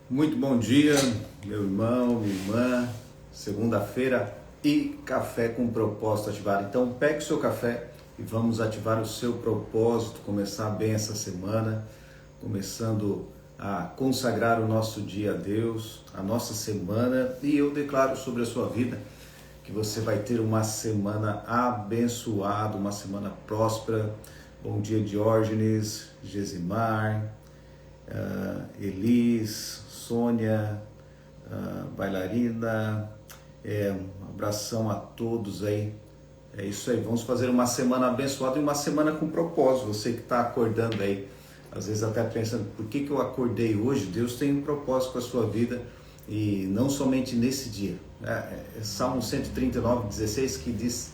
Muito bom dia, meu irmão, minha irmã. Segunda-feira e café com propósito ativado. Então, pegue o seu café e vamos ativar o seu propósito, começar bem essa semana, começando a consagrar o nosso dia a Deus, a nossa semana. E eu declaro sobre a sua vida que você vai ter uma semana abençoada, uma semana próspera. Bom dia, Diógenes, Gesimar, Elis, Sônia, bailarina, um abração a todos aí. É isso aí, vamos fazer uma semana abençoada e uma semana com propósito. Você que está acordando aí, às vezes até pensando, por que eu acordei hoje? Deus tem um propósito com a sua vida e não somente nesse dia. É Salmo 139, 16 que diz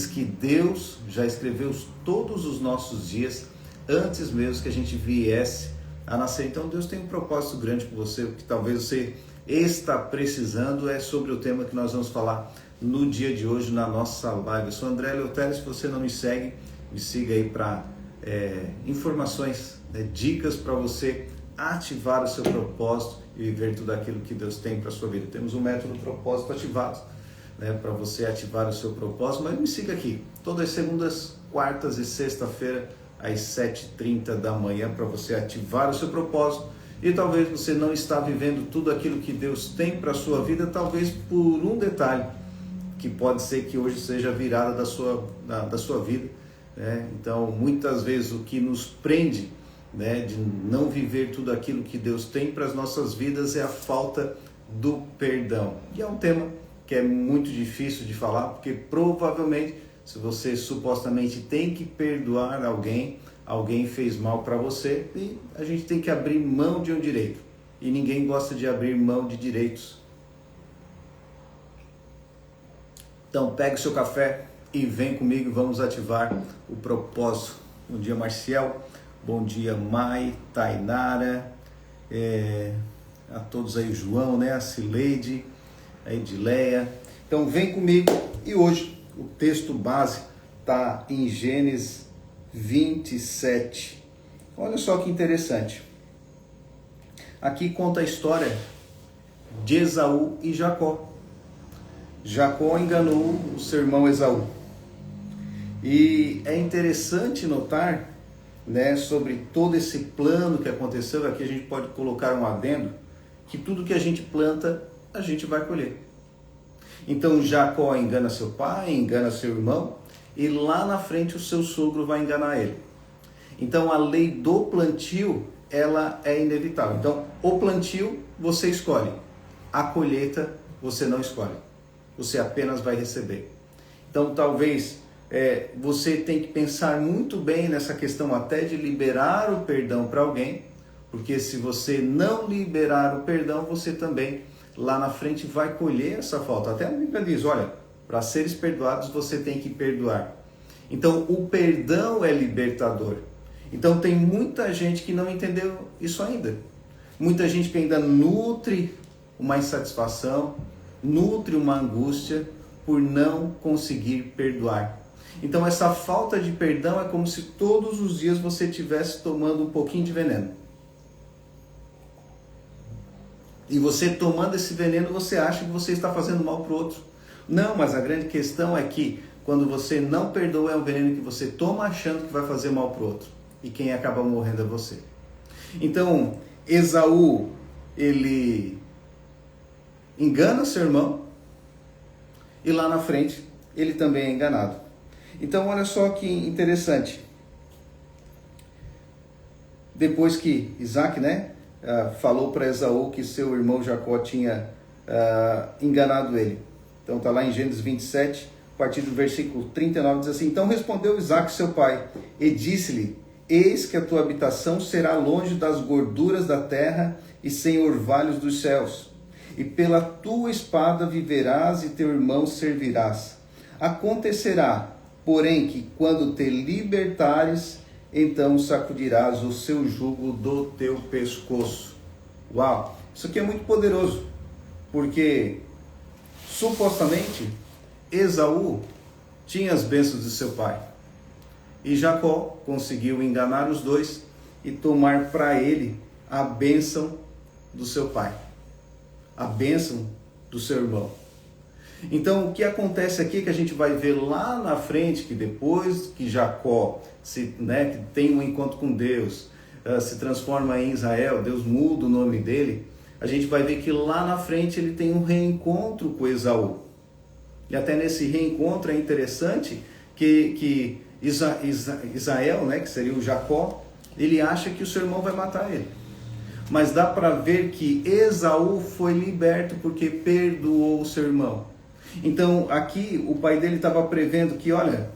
que Deus já escreveu todos os nossos dias antes mesmo que a gente viesse a nascer. Então Deus tem um propósito grande com você. O que talvez você está precisando é sobre o tema que nós vamos falar no dia de hoje na nossa live. Eu sou André Leotério. Se você não me segue, me siga aí para informações, dicas para você ativar o seu propósito e viver tudo aquilo que Deus tem para a sua vida. Temos um método propósito ativado, para você ativar o seu propósito. Mas me siga aqui todas as segundas, quartas e sexta-feira às 7h30 da manhã para você ativar o seu propósito. E talvez você não está vivendo tudo aquilo que Deus tem para a sua vida, talvez por um detalhe, que pode ser que hoje seja a virada da sua vida. Então, muitas vezes o que nos prende, de não viver tudo aquilo que Deus tem para as nossas vidas é a falta do perdão. E é um tema que é muito difícil de falar, porque provavelmente, se você supostamente tem que perdoar alguém fez mal para você e a gente tem que abrir mão de um direito. E ninguém gosta de abrir mão de direitos. Então pegue o seu café e vem comigo, vamos ativar o propósito. Bom dia, Marcial. Bom dia, Mai, Tainara, a todos aí, o João, a Cileide, a Edileia. Então vem comigo e hoje o texto base está em Gênesis 27. Olha só que interessante. Aqui conta a história de Esaú e Jacó. Jacó enganou o seu irmão Esaú. E é interessante notar, sobre todo esse plano que aconteceu. Aqui a gente pode colocar um adendo, que tudo que a gente planta, a gente vai colher. Então Jacó engana seu pai, engana seu irmão, e lá na frente o seu sogro vai enganar ele. Então a lei do plantio, ela é inevitável. Então o plantio você escolhe, a colheita você não escolhe, você apenas vai receber. Então talvez você tem que pensar muito bem nessa questão até de liberar o perdão para alguém, porque se você não liberar o perdão, você também lá na frente vai colher essa falta. Até a Bíblia diz, olha, para seres perdoados você tem que perdoar. Então o perdão é libertador. Então tem muita gente que não entendeu isso ainda. Muita gente que ainda nutre uma insatisfação, nutre uma angústia por não conseguir perdoar. Então essa falta de perdão é como se todos os dias você estivesse tomando um pouquinho de veneno. E você tomando esse veneno, você acha que você está fazendo mal para o outro. Não, mas a grande questão é que quando você não perdoa, é um veneno que você toma achando que vai fazer mal para o outro. E quem acaba morrendo é você. Então, Esaú, ele engana seu irmão e lá na frente ele também é enganado. Então, olha só que interessante. Depois que Isaac, falou para Esaú que seu irmão Jacó tinha enganado ele. Então está lá em Gênesis 27, a partir do versículo 39, diz assim: Então respondeu Isaac seu pai, e disse-lhe: Eis que a tua habitação será longe das gorduras da terra e sem orvalhos dos céus. E pela tua espada viverás e teu irmão servirás. Acontecerá, porém, que quando te libertares, então sacudirás o seu jugo do teu pescoço. Uau! Isso aqui é muito poderoso, porque supostamente Esaú tinha as bênçãos de seu pai. E Jacó conseguiu enganar os dois e tomar para ele a bênção do seu pai, a bênção do seu irmão. Então, o que acontece aqui que a gente vai ver lá na frente, que depois que Jacó que tem um encontro com Deus, se transforma em Israel, Deus muda o nome dele, a gente vai ver que lá na frente ele tem um reencontro com Esaú. E até nesse reencontro é interessante que Israel, que seria o Jacó, ele acha que o seu irmão vai matar ele. Mas dá para ver que Esaú foi liberto porque perdoou o seu irmão. Então aqui o pai dele estava prevendo que, olha,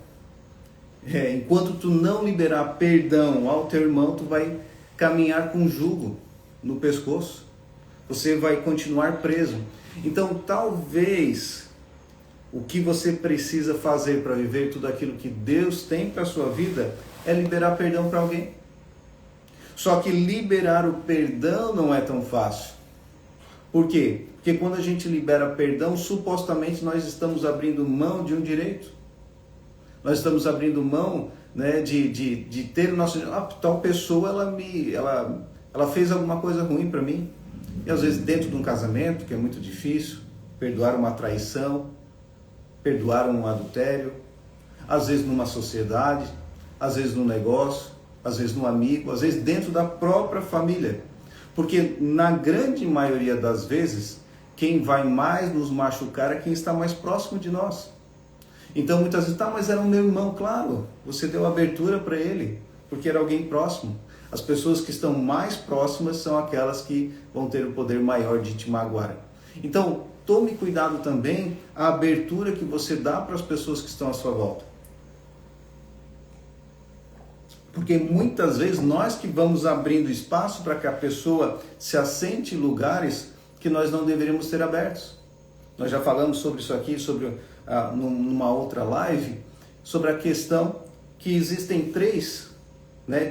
enquanto tu não liberar perdão ao teu irmão, tu vai caminhar com jugo no pescoço. Você vai continuar preso. Então talvez o que você precisa fazer para viver tudo aquilo que Deus tem para a sua vida é liberar perdão para alguém. Só que liberar o perdão não é tão fácil. Por quê? Porque quando a gente libera perdão, supostamente nós estamos abrindo mão de um direito. Nós estamos abrindo mão, de ter o nosso... tal pessoa, ela fez alguma coisa ruim para mim. E às vezes dentro de um casamento, que é muito difícil, perdoar uma traição, perdoar um adultério, às vezes numa sociedade, às vezes num negócio, às vezes num amigo, às vezes dentro da própria família. Porque na grande maioria das vezes, quem vai mais nos machucar é quem está mais próximo de nós. Então muitas vezes, mas era o meu irmão, claro, você deu abertura para ele, porque era alguém próximo. As pessoas que estão mais próximas são aquelas que vão ter o poder maior de te magoar. Então, tome cuidado também a abertura que você dá para as pessoas que estão à sua volta. Porque muitas vezes nós que vamos abrindo espaço para que a pessoa se assente em lugares que nós não deveríamos ter abertos. Nós já falamos sobre isso aqui, numa outra live, sobre a questão que existem 3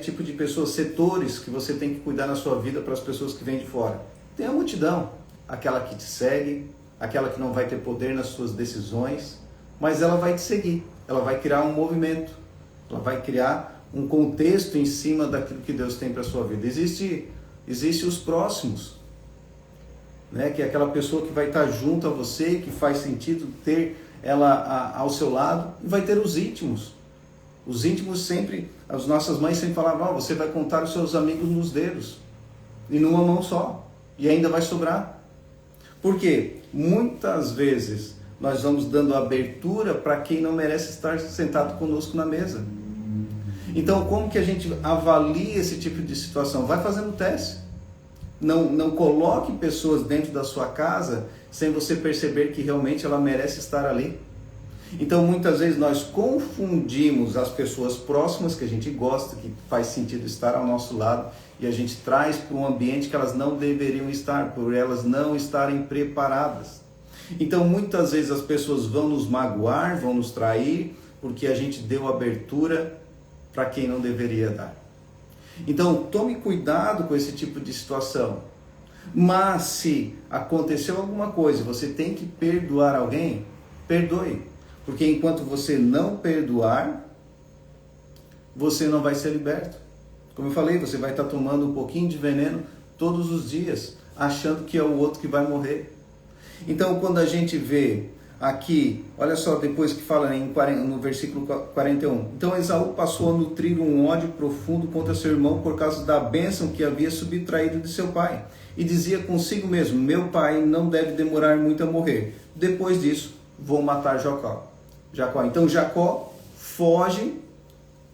tipos de pessoas, setores que você tem que cuidar na sua vida para as pessoas que vêm de fora. Tem a multidão, aquela que te segue, aquela que não vai ter poder nas suas decisões, mas ela vai te seguir, ela vai criar um movimento, ela vai criar um contexto em cima daquilo que Deus tem para a sua vida. Existe os próximos, que é aquela pessoa que vai estar junto a você, que faz sentido ter ela ao seu lado, e vai ter os íntimos. Os íntimos sempre, as nossas mães sempre falavam, você vai contar os seus amigos nos dedos, e numa mão só, e ainda vai sobrar. Por quê? Muitas vezes nós vamos dando abertura para quem não merece estar sentado conosco na mesa. Então, como que a gente avalia esse tipo de situação? Vai fazendo teste. Não coloque pessoas dentro da sua casa sem você perceber que realmente ela merece estar ali. Então, muitas vezes nós confundimos as pessoas próximas que a gente gosta, que faz sentido estar ao nosso lado, e a gente traz para um ambiente que elas não deveriam estar, por elas não estarem preparadas. Então, muitas vezes as pessoas vão nos magoar, vão nos trair, porque a gente deu abertura para quem não deveria dar. Então, tome cuidado com esse tipo de situação. Mas se aconteceu alguma coisa, você tem que perdoar alguém, perdoe. Porque enquanto você não perdoar, você não vai ser liberto. Como eu falei, você vai estar tomando um pouquinho de veneno todos os dias, achando que é o outro que vai morrer. Então, quando a gente vê aqui, olha só, depois que fala no versículo 41. Então Esaú passou a nutrir um ódio profundo contra seu irmão por causa da bênção que havia subtraído de seu pai. E dizia consigo mesmo, meu pai não deve demorar muito a morrer. Depois disso, vou matar Jacó. Então Jacó foge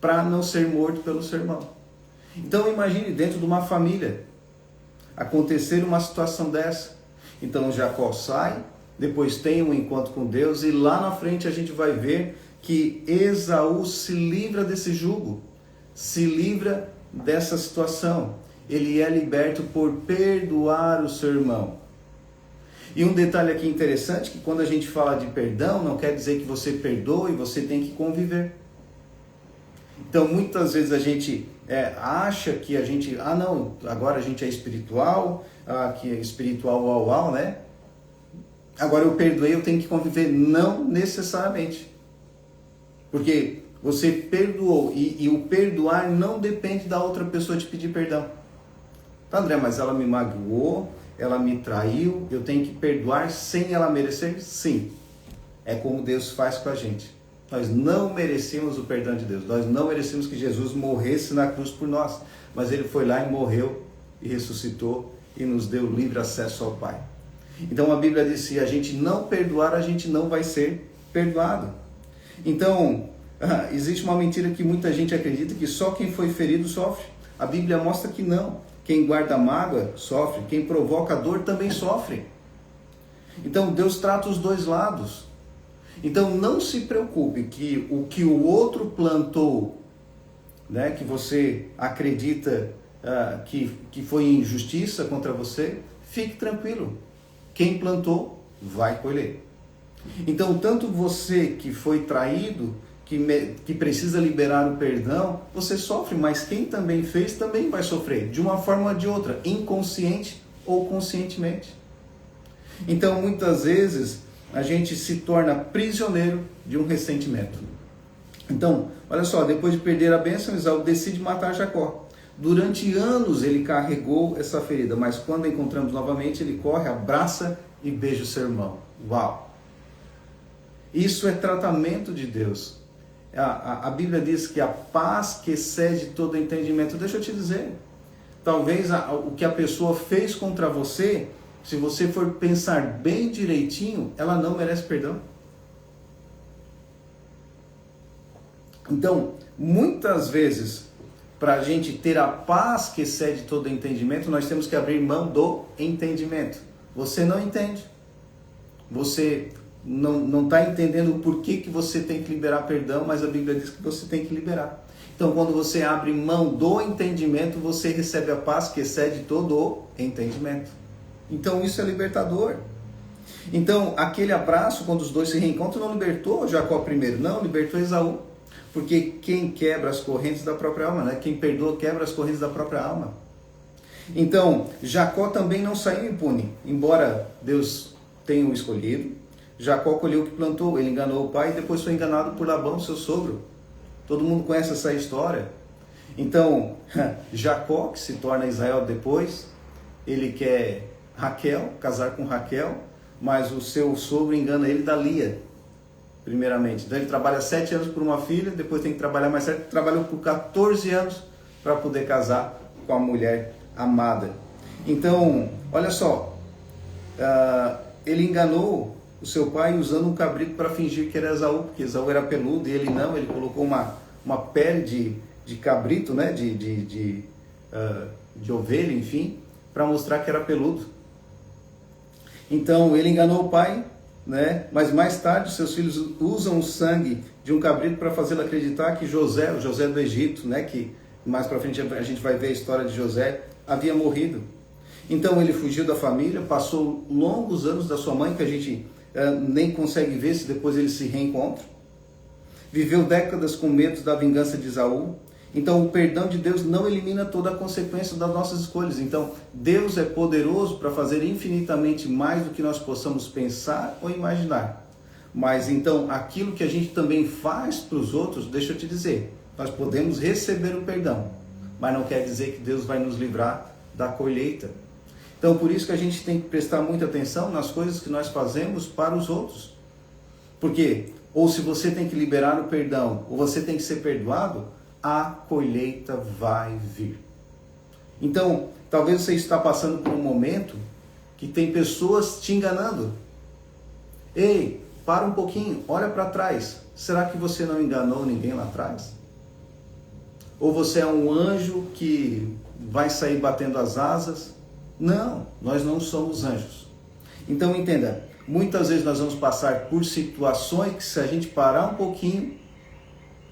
para não ser morto pelo seu irmão. Então imagine dentro de uma família acontecer uma situação dessa. Então Jacó sai, depois tem um encontro com Deus, e lá na frente a gente vai ver que Esaú se livra desse jugo, se livra dessa situação. Ele é liberto por perdoar o seu irmão. E um detalhe aqui interessante, que quando a gente fala de perdão, não quer dizer que você perdoe, você tem que conviver. Então muitas vezes a gente acha que a gente, não, agora a gente é espiritual, que é espiritual, né? Agora eu perdoei, eu tenho que conviver. Não necessariamente. Porque você perdoou, e o perdoar não depende da outra pessoa te pedir perdão. Tá, André, mas ela me magoou, ela me traiu, eu tenho que perdoar sem ela merecer? Sim. É como Deus faz com a gente. Nós não merecemos o perdão de Deus. Nós não merecemos que Jesus morresse na cruz por nós. Mas Ele foi lá e morreu e ressuscitou e nos deu livre acesso ao Pai. Então a Bíblia diz: se a gente não perdoar, a gente não vai ser perdoado. Então, existe uma mentira que muita gente acredita, que só quem foi ferido sofre. A Bíblia mostra que não. Quem guarda mágoa sofre, quem provoca dor também sofre. Então Deus trata os dois lados. Então não se preocupe que o que o outro plantou, né, que você acredita que foi injustiça contra você, fique tranquilo. Quem plantou vai colher. Então tanto você que foi traído, que precisa liberar o perdão, você sofre, mas quem também fez também vai sofrer, de uma forma ou de outra, inconsciente ou conscientemente. Então muitas vezes a gente se torna prisioneiro de um ressentimento. Então, olha só, depois de perder a bênção, Esaú decide matar Jacó. Durante anos ele carregou essa ferida, mas quando encontramos novamente, ele corre, abraça e beija o seu irmão. Uau! Isso é tratamento de Deus. A Bíblia diz que a paz que excede todo entendimento. Deixa eu te dizer, talvez o que a pessoa fez contra você, se você for pensar bem direitinho, ela não merece perdão. Então, muitas vezes, para a gente ter a paz que excede todo entendimento, nós temos que abrir mão do entendimento. Você não entende. Você não está entendendo o porquê que você tem que liberar perdão, mas a Bíblia diz que você tem que liberar. Então, quando você abre mão do entendimento, você recebe a paz que excede todo o entendimento. Então, isso é libertador. Então, aquele abraço, quando os dois se reencontram, não libertou Jacó primeiro, não, libertou Esaú. Porque quem quebra as correntes da própria alma, né? Quem perdoa quebra as correntes da própria alma. Então, Jacó também não saiu impune, embora Deus tenha o escolhido. Jacó colheu o que plantou, ele enganou o pai e depois foi enganado por Labão, seu sogro. Todo mundo conhece essa história. Então, Jacó, que se torna Israel depois, ele quer Raquel, casar com Raquel, mas o seu sogro engana ele da Lia, primeiramente. Então ele trabalha 7 anos por uma filha, depois tem que trabalhar mais 7, trabalhou por 14 anos para poder casar com a mulher amada. Então, olha só, ele enganou o seu pai usando um cabrito para fingir que era Esaú, porque Esaú era peludo e ele não, ele colocou uma pele de cabrito, né, de ovelha, enfim, para mostrar que era peludo. Então ele enganou o pai, né, mas mais tarde seus filhos usam o sangue de um cabrito para fazê-lo acreditar que José, o José do Egito, né, que mais para frente a gente vai ver a história de José, havia morrido. Então ele fugiu da família, passou longos anos da sua mãe, que a gente nem consegue ver se depois eles se reencontram. Viveu décadas com medo da vingança de Esaú. Então o perdão de Deus não elimina toda a consequência das nossas escolhas. Então Deus é poderoso para fazer infinitamente mais do que nós possamos pensar ou imaginar. Mas então aquilo que a gente também faz para os outros, deixa eu te dizer, nós podemos receber o perdão, mas não quer dizer que Deus vai nos livrar da colheita. Então por isso que a gente tem que prestar muita atenção nas coisas que nós fazemos para os outros. Porque ou se você tem que liberar o perdão, ou você tem que ser perdoado, a colheita vai vir. Então, talvez você está passando por um momento que tem pessoas te enganando. Ei, para um pouquinho, olha para trás. Será que você não enganou ninguém lá atrás? Ou você é um anjo que vai sair batendo as asas? Não, nós não somos anjos. Então entenda, muitas vezes nós vamos passar por situações que, se a gente parar um pouquinho,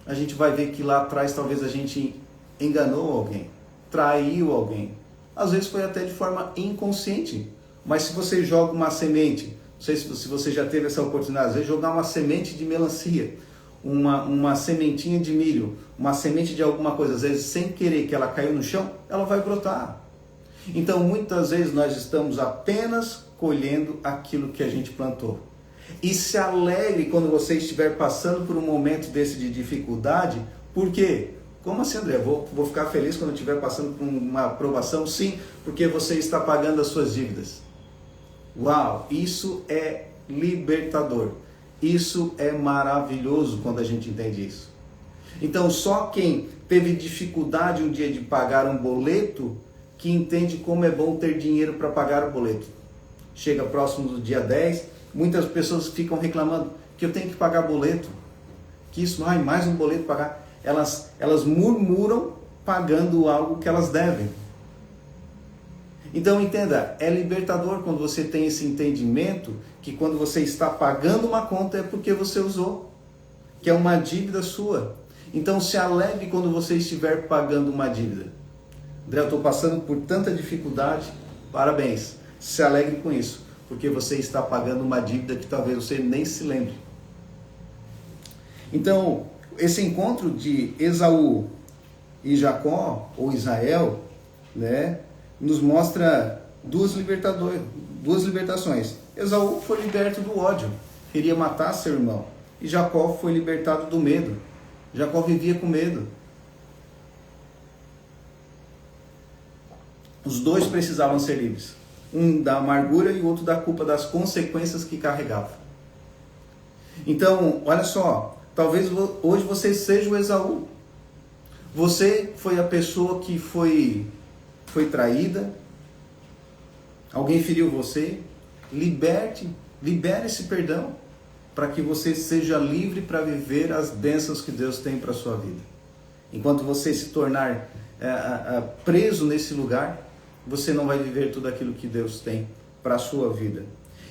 a gente vai ver que lá atrás talvez a gente enganou alguém, traiu alguém. Às vezes foi até de forma inconsciente. Mas se você joga uma semente, não sei se você já teve essa oportunidade, às vezes jogar uma semente de melancia, uma sementinha de milho, uma semente de alguma coisa, às vezes sem querer que ela caiu no chão, ela vai brotar. Então muitas vezes nós estamos apenas colhendo aquilo que a gente plantou. E se alegre quando você estiver passando por um momento desse de dificuldade. Por quê? Como assim, André? Vou ficar feliz quando eu estiver passando por uma aprovação? Sim, porque você está pagando as suas dívidas. Uau, isso é libertador. Isso é maravilhoso quando a gente entende isso. Então, só quem teve dificuldade um dia de pagar um boleto que entende como é bom ter dinheiro para pagar o boleto. Chega próximo do dia 10, muitas pessoas ficam reclamando que eu tenho que pagar boleto, que isso, mais um boleto para pagar. Elas murmuram pagando algo que elas devem. Então entenda, é libertador quando você tem esse entendimento que quando você está pagando uma conta é porque você usou, que é uma dívida sua. Então se alegre quando você estiver pagando uma dívida. André, eu estou passando por tanta dificuldade, parabéns, se alegre com isso, porque você está pagando uma dívida que talvez você nem se lembre. Então, esse encontro de Esaú e Jacó, ou Israel, né, nos mostra duas libertações. Esaú foi liberto do ódio, queria matar seu irmão, e Jacó foi libertado do medo. Jacó vivia com medo. Os dois precisavam ser livres. Um da amargura e o outro da culpa das consequências que carregava. Então, olha só, talvez hoje você seja o Esaú. Você foi a pessoa que foi traída. Alguém feriu você. Libere esse perdão para que você seja livre para viver as bênçãos que Deus tem para a sua vida. Enquanto você se tornar preso nesse lugar, você não vai viver tudo aquilo que Deus tem para a sua vida.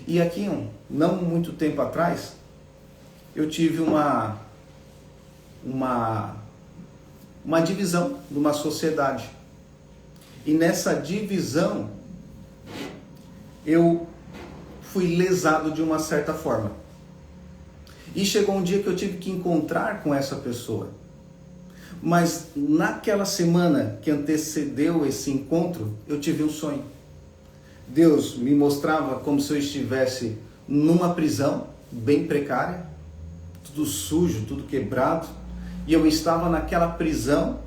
E aqui, não muito tempo atrás, eu tive uma divisão de uma sociedade. E nessa divisão, eu fui lesado de uma certa forma. E chegou um dia que eu tive que encontrar com essa pessoa. Mas naquela semana que antecedeu esse encontro, eu tive um sonho. Deus me mostrava como se eu estivesse numa prisão bem precária, tudo sujo, tudo quebrado, e eu estava naquela prisão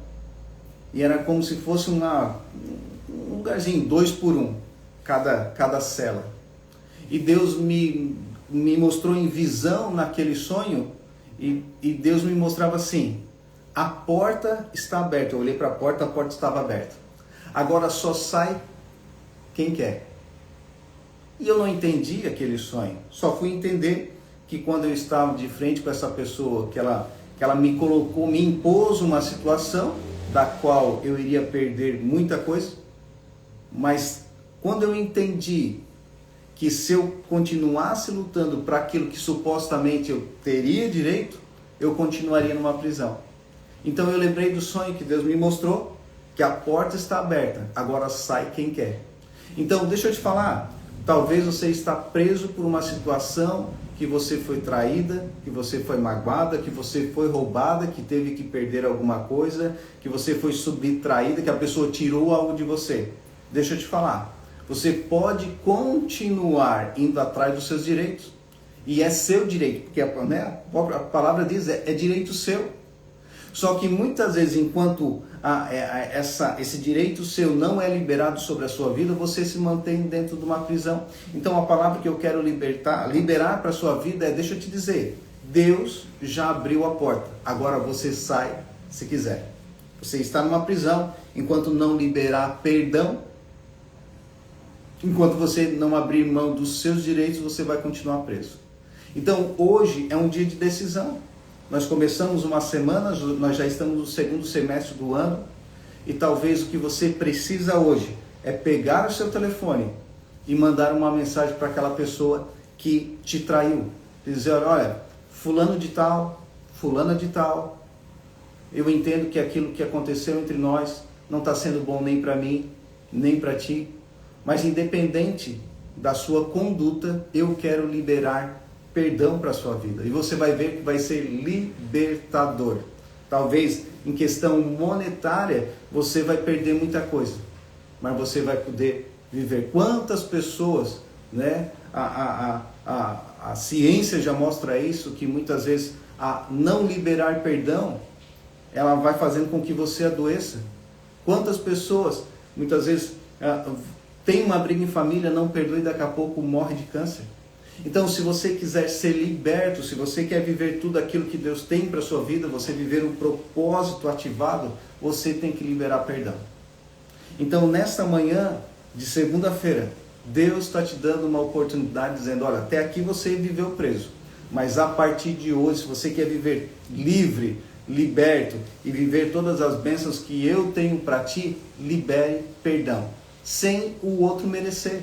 e era como se fosse um lugarzinho, 2 por 1, cada cela. E Deus me mostrou em visão naquele sonho, e Deus me mostrava assim: a porta está aberta. Eu olhei para a porta estava aberta. Agora só sai quem quer. E eu não entendi aquele sonho. Só fui entender que quando eu estava de frente com essa pessoa, que ela me colocou, me impôs uma situação da qual eu iria perder muita coisa. Mas quando eu entendi que se eu continuasse lutando para aquilo que supostamente eu teria direito, eu continuaria numa prisão. Então eu lembrei do sonho que Deus me mostrou, que a porta está aberta, agora sai quem quer. Então deixa eu te falar, talvez você está preso por uma situação que você foi traída, que você foi magoada, que você foi roubada, que teve que perder alguma coisa, que você foi subtraída, que a pessoa tirou algo de você. Deixa eu te falar, você pode continuar indo atrás dos seus direitos. E é seu direito, porque a palavra diz, é direito seu. Só que muitas vezes, enquanto esse direito seu não é liberado sobre a sua vida, você se mantém dentro de uma prisão. Então a palavra que eu quero liberar para a sua vida é, deixa eu te dizer, Deus já abriu a porta, agora você sai se quiser. Você está numa prisão, enquanto não liberar perdão, enquanto você não abrir mão dos seus direitos, você vai continuar preso. Então hoje é um dia de decisão. Nós começamos uma semana, nós já estamos no segundo semestre do ano, e talvez o que você precisa hoje é pegar o seu telefone e mandar uma mensagem para aquela pessoa que te traiu. Dizer, olha, fulano de tal, fulana de tal, eu entendo que aquilo que aconteceu entre nós não está sendo bom nem para mim, nem para ti, mas independente da sua conduta, eu quero liberar perdão para a sua vida. E você vai ver que vai ser libertador. Talvez em questão monetária você vai perder muita coisa, mas você vai poder viver. Quantas pessoas, né? A ciência já mostra isso, que muitas vezes a não liberar perdão ela vai fazendo com que você adoeça. Quantas pessoas, muitas vezes, tem uma briga em família, não perdoa e daqui a pouco morre de câncer. Então, se você quiser ser liberto, se você quer viver tudo aquilo que Deus tem para a sua vida, você viver um propósito ativado, você tem que liberar perdão. Então, nesta manhã de segunda-feira, Deus está te dando uma oportunidade, dizendo, olha, até aqui você viveu preso, mas a partir de hoje, se você quer viver livre, liberto e viver todas as bênçãos que eu tenho para ti, libere perdão, sem o outro merecer.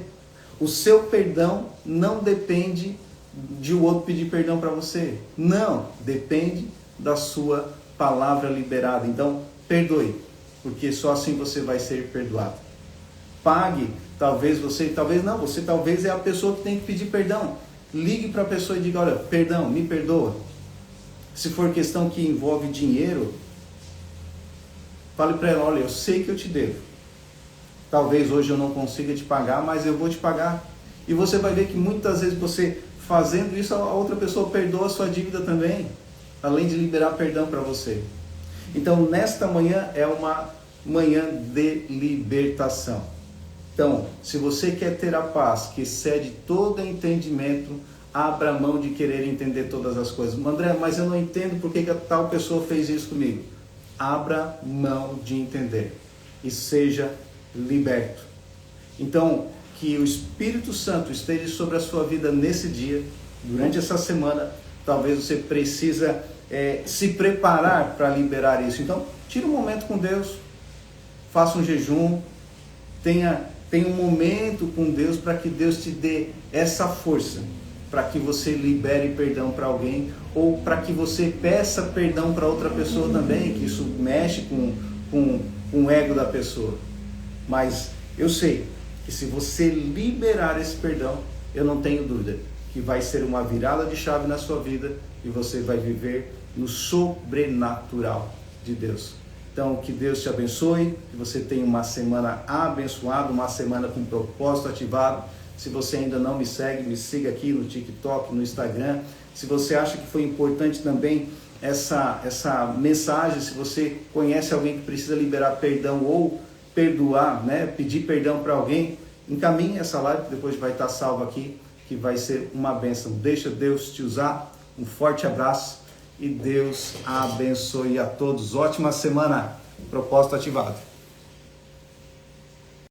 O seu perdão não depende de o outro pedir perdão para você. Não, depende da sua palavra liberada. Então, perdoe, porque só assim você vai ser perdoado. Pague, talvez é a pessoa que tem que pedir perdão. Ligue para a pessoa e diga, olha, perdão, me perdoa. Se for questão que envolve dinheiro, fale para ela, olha, eu sei que eu te devo. Talvez hoje eu não consiga te pagar, mas eu vou te pagar. E você vai ver que muitas vezes você fazendo isso, a outra pessoa perdoa a sua dívida também, além de liberar perdão para você. Então, nesta manhã é uma manhã de libertação. Então, se você quer ter a paz que excede todo entendimento, abra mão de querer entender todas as coisas. André, mas eu não entendo por que tal pessoa fez isso comigo. Abra mão de entender e seja liberto. Então, que o Espírito Santo esteja sobre a sua vida nesse dia, durante essa semana. Talvez você precisa se preparar para liberar isso. Então, tire um momento com Deus, faça um jejum, tenha um momento com Deus para que Deus te dê essa força, para que você libere perdão para alguém, ou para que você peça perdão para outra pessoa também, que isso mexe com o ego da pessoa. Mas eu sei que se você liberar esse perdão, eu não tenho dúvida que vai ser uma virada de chave na sua vida e você vai viver no sobrenatural de Deus. Então, que Deus te abençoe, que você tenha uma semana abençoada, uma semana com propósito ativado. Se você ainda não me segue, me siga aqui no TikTok, no Instagram. Se você acha que foi importante também essa mensagem, se você conhece alguém que precisa liberar perdão ou perdoar, pedir perdão para alguém, encaminhe essa live, que depois vai estar salva aqui, que vai ser uma bênção. Deixa Deus te usar. Um forte abraço e Deus abençoe a todos. Ótima semana. Propósito ativado.